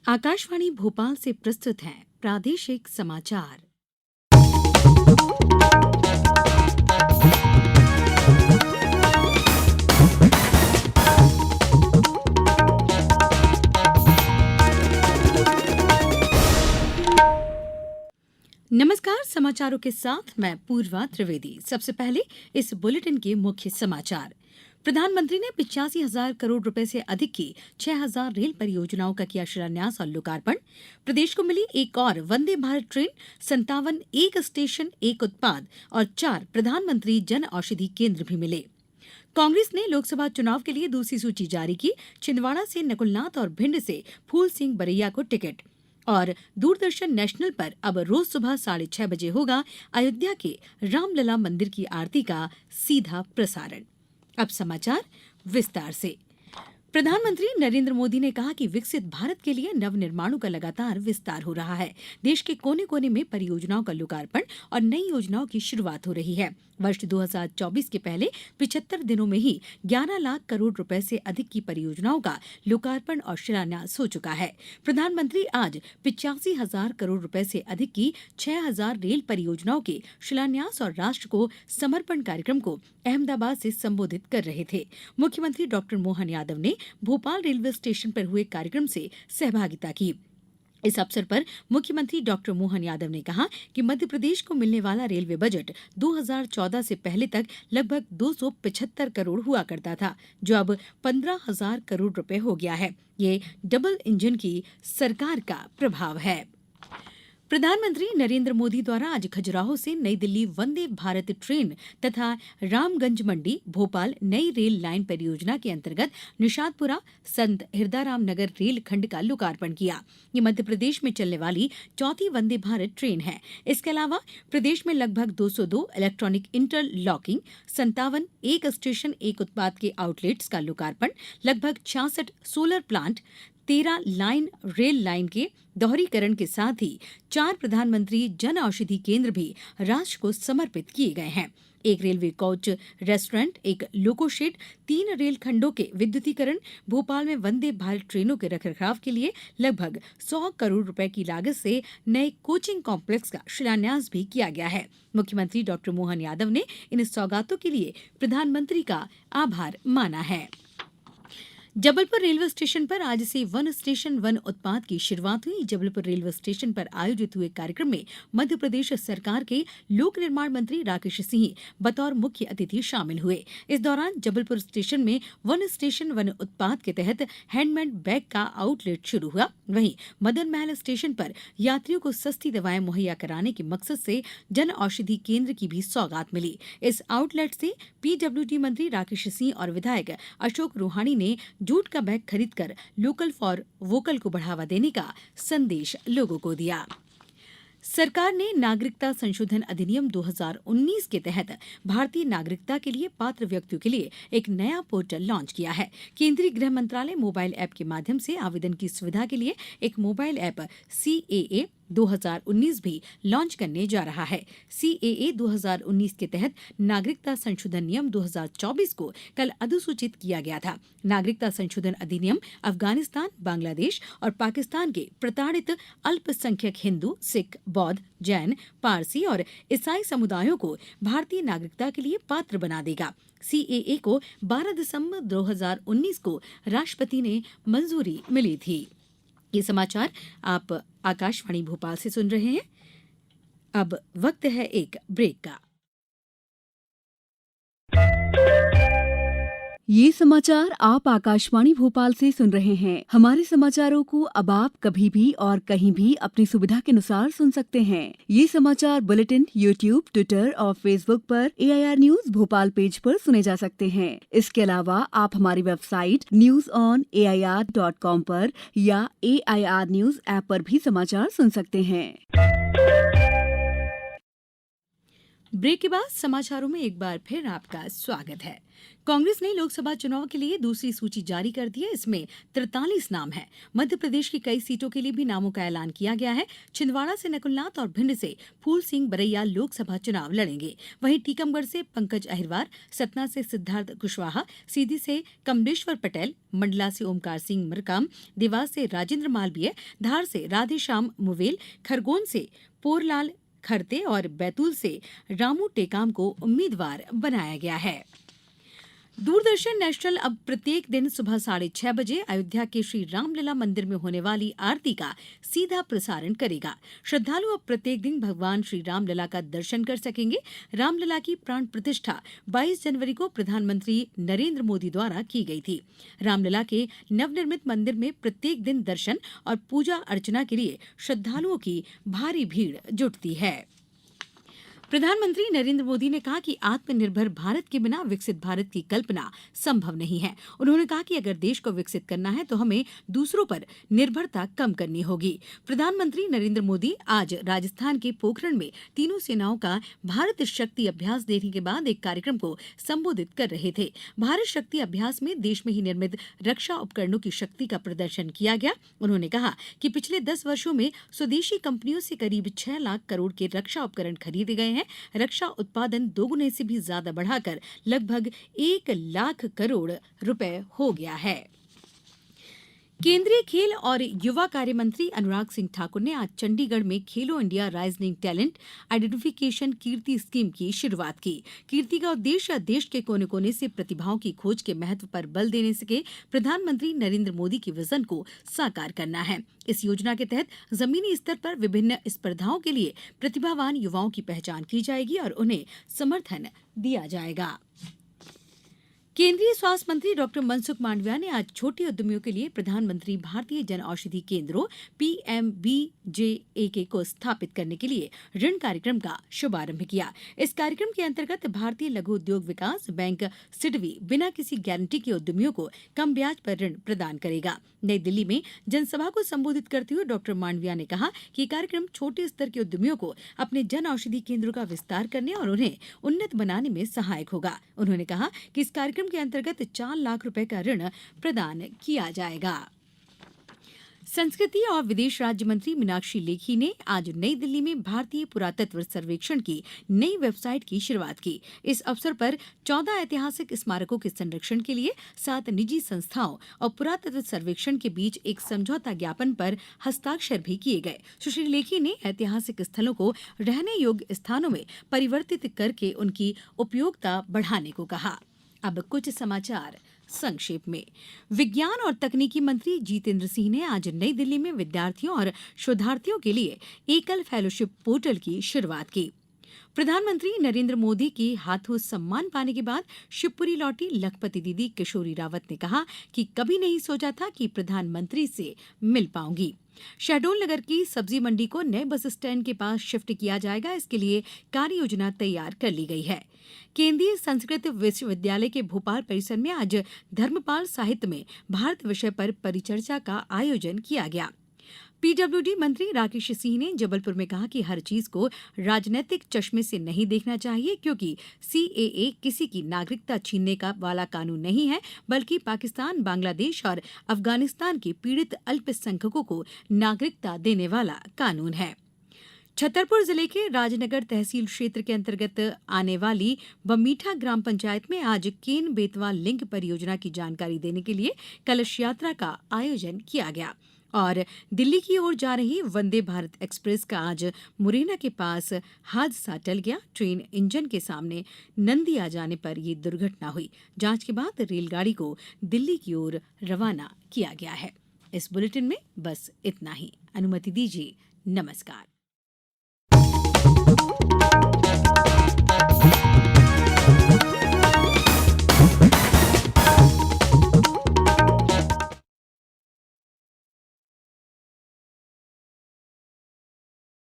आकाशवाणी भोपाल से प्रस्तुत हैं प्रादेशिक समाचार। नमस्कार, समाचारों के साथ मैं पूर्वा त्रिवेदी। सबसे पहले इस बुलेटिन के मुख्य समाचार। प्रधानमंत्री ने 85,000 करोड़ रुपए से अधिक की 6,000 रेल परियोजनाओं का किया शिलान्यास और लोकार्पण। प्रदेश को मिली एक और वंदे भारत ट्रेन। 57 एक स्टेशन एक उत्पाद और 4 प्रधानमंत्री जन औषधि केंद्र भी मिले। कांग्रेस ने लोकसभा चुनाव के लिए दूसरी सूची जारी की। छिंदवाड़ा से नकुलनाथ और भिंड से फूल सिंह बरैया को टिकट। और दूरदर्शन नेशनल पर अब रोज सुबह 6:30 बजे होगा अयोध्या के रामलला मंदिर की आरती का सीधा प्रसारण। अब समाचार विस्तार से। प्रधानमंत्री नरेंद्र मोदी ने कहा कि विकसित भारत के लिए नवनिर्माणों का लगातार विस्तार हो रहा है। देश के कोने कोने में परियोजनाओं का लोकार्पण और नई योजनाओं की शुरुआत हो रही है। वर्ष 2024 के पहले 75 दिनों में ही 11 लाख करोड़ रुपए से अधिक की परियोजनाओं का लोकार्पण और शिलान्यास हो चुका है। प्रधानमंत्री आज 85,000 करोड़ रुपए से अधिक की 6,000 रेल परियोजनाओं के शिलान्यास और राष्ट्र को समर्पण कार्यक्रम को अहमदाबाद से संबोधित कर रहे थे। मुख्यमंत्री डॉक्टर मोहन यादव ने भोपाल रेलवे स्टेशन पर हुए कार्यक्रम से सहभागिता की। इस अवसर पर मुख्यमंत्री डॉक्टर मोहन यादव ने कहा कि मध्यप्रदेश को मिलने वाला रेलवे बजट 2014 से पहले तक लगभग 275 करोड़ हुआ करता था, जो अब 15,000 करोड़ रुपए हो गया है। ये डबल इंजन की सरकार का प्रभाव है। प्रधानमंत्री नरेंद्र मोदी द्वारा आज खजुराहो से नई दिल्ली वंदे भारत ट्रेन तथा रामगंज मंडी भोपाल नई रेल लाइन परियोजना के अंतर्गत निषादपुरा संत हिरदाराम नगर रेल खंड का लोकार्पण किया। ये मध्य प्रदेश में चलने वाली चौथी वंदे भारत ट्रेन है। इसके अलावा प्रदेश में लगभग 202 इलेक्ट्रॉनिक इंटरलॉकिंग, 57 एक स्टेशन एक उत्पाद के आउटलेट्स का लोकार्पण, लगभग 66 solar plant, 13 line rail line के दोहरीकरण के साथ ही 4 प्रधानमंत्री जन औषधि केंद्र भी राष्ट्र को समर्पित किए गए हैं। एक रेलवे कोच रेस्टोरेंट, एक लोको शेड, 3 रेल खंडों के विद्युतीकरण, भोपाल में वंदे भारत ट्रेनों के रखरखाव के लिए लगभग 100 करोड़ रुपए की लागत से नए कोचिंग कॉम्प्लेक्स का शिलान्यास भी किया गया है। मुख्यमंत्री डॉक्टर मोहन यादव ने इन सौगातों के लिए प्रधानमंत्री का आभार माना है। जबलपुर रेलवे स्टेशन पर आज से वन स्टेशन वन उत्पाद की शुरुआत हुई। जबलपुर रेलवे स्टेशन पर आयोजित हुए कार्यक्रम में मध्य प्रदेश सरकार के लोक निर्माण मंत्री राकेश सिंह बतौर मुख्य अतिथि शामिल हुए। इस दौरान जबलपुर स्टेशन में वन स्टेशन वन उत्पाद के तहत हैंडमेड बैग का आउटलेट शुरू हुआ। वहीं मदन महल स्टेशन पर यात्रियों को सस्ती दवाएं मुहैया कराने के मकसद से जन औषधि केंद्र की भी सौगात मिली। इस आउटलेट से पीडब्ल्यूडी मंत्री राकेश सिंह और विधायक अशोक रूहानी ने जूट का बैग खरीदकर लोकल फॉर वोकल को बढ़ावा देने का संदेश लोगों को दिया। सरकार ने नागरिकता संशोधन अधिनियम 2019 के तहत भारतीय नागरिकता के लिए पात्र व्यक्तियों के लिए एक नया पोर्टल लॉन्च किया है। केंद्रीय गृह मंत्रालय मोबाइल ऐप के माध्यम से आवेदन की सुविधा के लिए एक मोबाइल ऐप CAA 2019 भी लॉन्च करने जा रहा है। CAA 2019 के तहत नागरिकता संशोधन नियम 2024 को कल अधिसूचित किया गया था। नागरिकता संशोधन अधिनियम अफगानिस्तान, बांग्लादेश और पाकिस्तान के प्रताड़ित अल्पसंख्यक हिंदू, सिख, बौद्ध, जैन, पारसी और ईसाई समुदायों को भारतीय नागरिकता के लिए पात्र बना देगा। CAA को 12 दिसंबर 2019 को राष्ट्रपति ने मंजूरी मिली थी। ये समाचार आप आकाशवाणी भोपाल से सुन रहे हैं। अब वक्त है एक ब्रेक का। ये समाचार आप आकाशवाणी भोपाल से सुन रहे हैं। हमारे समाचारों को अब आप कभी भी और कहीं भी अपनी सुविधा के अनुसार सुन सकते हैं। ये समाचार बुलेटिन YouTube, ट्विटर और फेसबुक पर AIR न्यूज भोपाल पेज पर सुने जा सकते हैं। इसके अलावा आप हमारी वेबसाइट newsonair.com पर या AIR न्यूज ऐप पर भी समाचार सुन सकते हैं। ब्रेक के बाद समाचारों में एक बार फिर आपका स्वागत है। कांग्रेस ने लोकसभा चुनाव के लिए दूसरी सूची जारी कर दी है। इसमें 43 नाम हैं। मध्य प्रदेश की कई सीटों के लिए भी नामों का ऐलान किया गया है। छिंदवाड़ा से नकुलनाथ और भिंड से फूल सिंह बरैया लोकसभा चुनाव लड़ेंगे। वहीं टीकमगढ़ से पंकज अहिरवार, सतना से सिद्धार्थ कुशवाहा, सीधी से कमलेश्वर पटेल, मंडला से ओमकार सिंह मरकाम, देवास से राजेंद्र मालवीय, धार से राधेश्याम मुवेल, खरगोन से पोरलाल खरते और बैतूल से रामू टेकाम को उम्मीदवार बनाया गया है। दूरदर्शन नेशनल अब प्रत्येक दिन सुबह 6:30 बजे अयोध्या के श्री रामलला मंदिर में होने वाली आरती का सीधा प्रसारण करेगा। श्रद्धालु अब प्रत्येक दिन भगवान श्री रामलला का दर्शन कर सकेंगे। रामलला की प्राण प्रतिष्ठा 22 जनवरी को प्रधानमंत्री नरेंद्र मोदी द्वारा की गई थी। रामलला के नवनिर्मित मंदिर में प्रत्येक दिन दर्शन और पूजा अर्चना के लिए श्रद्धालुओं की भारी भीड़ जुटती है। प्रधानमंत्री नरेंद्र मोदी ने कहा कि आत्मनिर्भर भारत के बिना विकसित भारत की कल्पना संभव नहीं है। उन्होंने कहा कि अगर देश को विकसित करना है तो हमें दूसरों पर निर्भरता कम करनी होगी। प्रधानमंत्री नरेंद्र मोदी आज राजस्थान के पोखरण में तीनों सेनाओं का भारत शक्ति अभ्यास देखने के बाद एक कार्यक्रम को संबोधित कर रहे थे। भारत शक्ति अभ्यास में देश में ही निर्मित रक्षा उपकरणों की शक्ति का प्रदर्शन किया गया। उन्होंने कहा कि पिछले 10 वर्षों में स्वदेशी कंपनियों से करीब 6 लाख करोड़ के रक्षा उपकरण खरीदे गए हैं। रक्षा उत्पादन दोगुने से भी ज्यादा बढ़ाकर लगभग 1 लाख करोड़ रुपए हो गया है। केंद्रीय खेल और युवा कार्य मंत्री अनुराग सिंह ठाकुर ने आज चंडीगढ़ में खेलो इंडिया राइजिंग टैलेंट आइडेंटिफिकेशन कीर्ति स्कीम की शुरुआत की। कीर्ति का उद्देश्य देश के कोने कोने से प्रतिभाओं की खोज के महत्व पर बल देने के प्रधानमंत्री नरेंद्र मोदी की विजन को साकार करना है। इस योजना के तहत जमीनी स्तर पर विभिन्न स्पर्धाओं के लिए प्रतिभावान युवाओं की पहचान की जाएगी और उन्हें समर्थन दिया जाएगा। केंद्रीय स्वास्थ्य मंत्री डॉक्टर मनसुख मांडविया ने आज छोटे उद्यमियों के लिए प्रधानमंत्री भारतीय जन औषधि केंद्रों पीएमबीजेएके को स्थापित करने के लिए ऋण कार्यक्रम का शुभारंभ किया। इस कार्यक्रम के अंतर्गत भारतीय लघु उद्योग विकास बैंक सिडबी बिना किसी गारंटी के उद्यमियों को कम ब्याज पर ऋण प्रदान करेगा। नई दिल्ली में जनसभा को संबोधित करते हुए डॉक्टर मांडविया ने कहा कि कार्यक्रम छोटे स्तर के उद्यमियों को अपने जन औषधि केंद्रों का विस्तार करने और उन्हें उन्नत बनाने में सहायक होगा। उन्होंने कहा कि इस कार्यक्रम के अंतर्गत 4 लाख रुपए का ऋण प्रदान किया जाएगा। संस्कृति और विदेश राज्य मंत्री मीनाक्षी लेखी ने आज नई दिल्ली में भारतीय पुरातत्व सर्वेक्षण की नई वेबसाइट की शुरुआत की। इस अवसर पर 14 ऐतिहासिक स्मारकों के संरक्षण के लिए 7 निजी संस्थाओं और पुरातत्व सर्वेक्षण के बीच एक समझौता ज्ञापन पर हस्ताक्षर भी किए गए। सुश्री लेखी ने ऐतिहासिक स्थलों को रहने योग्य स्थानों में परिवर्तित करके उनकी उपयोगिता बढ़ाने को कहा। अब कुछ समाचार संक्षेप में। विज्ञान और तकनीकी मंत्री जितेंद्र सिंह ने आज नई दिल्ली में विद्यार्थियों और शोधार्थियों के लिए एकल फेलोशिप पोर्टल की शुरुआत की। प्रधानमंत्री नरेंद्र मोदी के हाथों सम्मान पाने के बाद शिवपुरी लौटी लखपति दीदी किशोरी रावत ने कहा कि कभी नहीं सोचा था कि प्रधानमंत्री से मिल पाऊंगी। शहडोल नगर की सब्जी मंडी को नए बस स्टैंड के पास शिफ्ट किया जाएगा। इसके लिए कार्य योजना तैयार कर ली गई है। केंद्रीय संस्कृत विश्वविद्यालय के भोपाल परिसर में आज धर्मपाल साहित्य में भारत विषय पर परिचर्चा का आयोजन किया गया। पीडब्ल्यूडी मंत्री राकेश सिंह ने जबलपुर में कहा कि हर चीज को राजनीतिक चश्मे से नहीं देखना चाहिए, क्योंकि सीएए किसी की नागरिकता छीनने का वाला कानून नहीं है, बल्कि पाकिस्तान, बांग्लादेश और अफगानिस्तान के पीड़ित अल्पसंख्यकों को नागरिकता देने वाला कानून है। छतरपुर जिले के राजनगर तहसील क्षेत्र के अंतर्गत आने वाली बमीठा ग्राम पंचायत में आज केन बेतवा लिंक परियोजना की जानकारी देने के लिए कलश यात्रा का आयोजन किया गया। और दिल्ली की ओर जा रही वंदे भारत एक्सप्रेस का आज मुरैना के पास हादसा टल गया। ट्रेन इंजन के सामने नंदी आ जाने पर यह दुर्घटना हुई। जांच के बाद रेलगाड़ी को दिल्ली की ओर रवाना किया गया है। इस बुलेटिन में बस इतना ही। अनुमति दीजिए। नमस्कार।